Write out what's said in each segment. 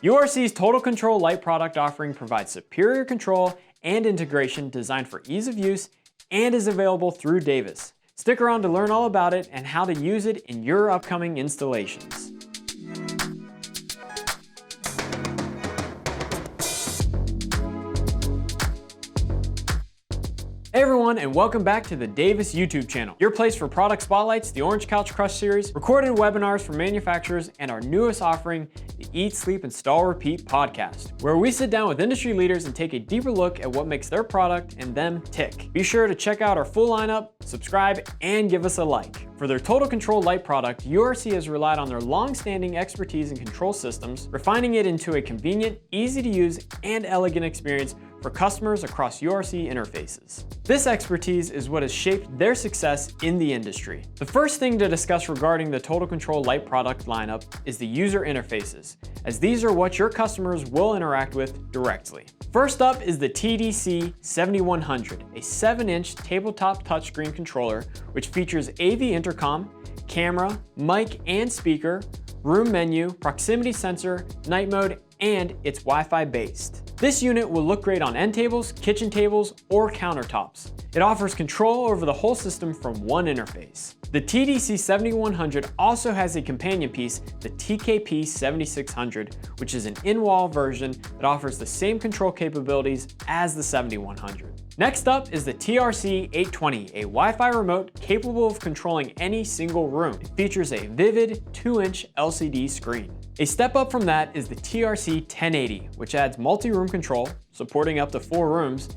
URC's Total Control Lite product offering provides superior control and integration designed for ease of use and is available through Davis. Stick around to learn all about it and how to use it in your upcoming installations. Hey everyone, and welcome back to the Davis YouTube channel, your place for product spotlights, the Orange Couch Crush series, recorded webinars from manufacturers, and our newest offering, the Eat, Sleep, Install, Repeat podcast, where we sit down with industry leaders and take a deeper look at what makes their product and them tick. Be sure to check out our full lineup, subscribe, and give us a like. For their Total Control Lite product, URC has relied on their long-standing expertise in control systems, refining it into a convenient, easy-to-use, and elegant experience for customers across URC interfaces. This expertise is what has shaped their success in the industry. The first thing to discuss regarding the Total Control Lite product lineup is the user interfaces, as these are what your customers will interact with directly. First up is the TDC 7100, a 7-inch tabletop touchscreen controller which features AV intercom, camera, mic and speaker, room menu, proximity sensor, night mode, and it's Wi-Fi based. This unit will look great on end tables, kitchen tables, or countertops. It offers control over the whole system from one interface. The TDC 7100 also has a companion piece, the TKP 7600, which is an in-wall version that offers the same control capabilities as the 7100. Next up is the TRC 820, a Wi-Fi remote capable of controlling any single room. It features a vivid 2-inch LCD screen. A step up from that is the TRC 1080, which adds multi-room control, supporting up to 4 rooms,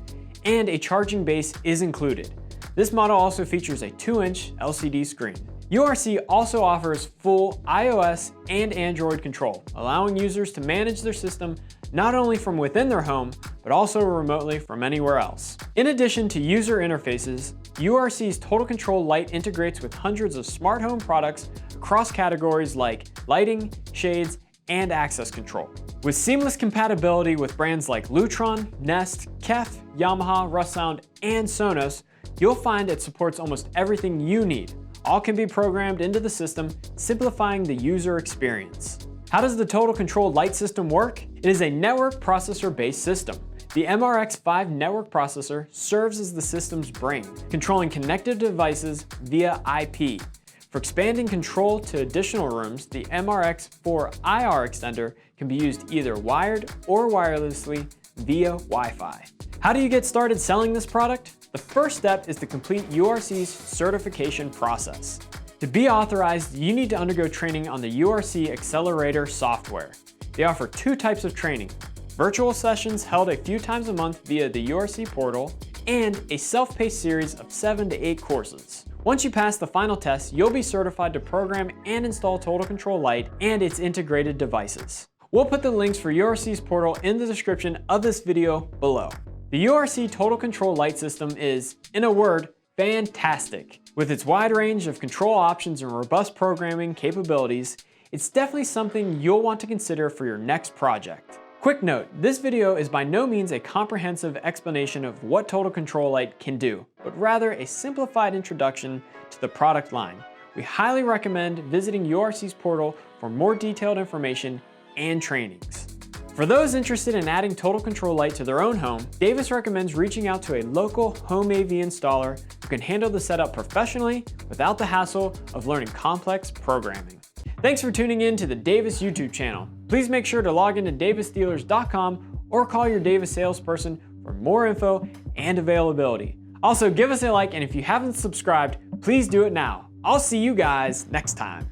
and a charging base is included. This model also features a 2-inch LCD screen. URC also offers full iOS and Android control, allowing users to manage their system not only from within their home, but also remotely from anywhere else. In addition to user interfaces, URC's Total Control Lite integrates with hundreds of smart home products across categories like lighting, shades, and access control. With seamless compatibility with brands like Lutron, Nest, Kef, Yamaha, Russound, and Sonos, you'll find it supports almost everything you need. All can be programmed into the system, simplifying the user experience. How does the Total Control Lite system work? It is a network processor-based system. The MRX5 network processor serves as the system's brain, controlling connected devices via IP. For expanding control to additional rooms, the MRX4 IR extender can be used either wired or wirelessly via Wi-Fi. How do you get started selling this product? The first step is to complete URC's certification process. To be authorized, you need to undergo training on the URC Accelerator software. They offer 2 types of training: virtual sessions held a few times a month via the URC portal, and a self-paced series of 7 to 8 courses. Once you pass the final test, you'll be certified to program and install Total Control Lite and its integrated devices. We'll put the links for URC's portal in the description of this video below. The URC Total Control Lite system is, in a word, fantastic. With its wide range of control options and robust programming capabilities, it's definitely something you'll want to consider for your next project. Quick note, this video is by no means a comprehensive explanation of what Total Control Lite can do, but rather a simplified introduction to the product line. We highly recommend visiting URC's portal for more detailed information and trainings. For those interested in adding Total Control Lite to their own home, Davis recommends reaching out to a local home AV installer who can handle the setup professionally without the hassle of learning complex programming. Thanks for tuning in to the Davis YouTube channel. Please make sure to log into davisdealers.com or call your Davis salesperson for more info and availability. Also, give us a like, and if you haven't subscribed, please do it now. I'll see you guys next time.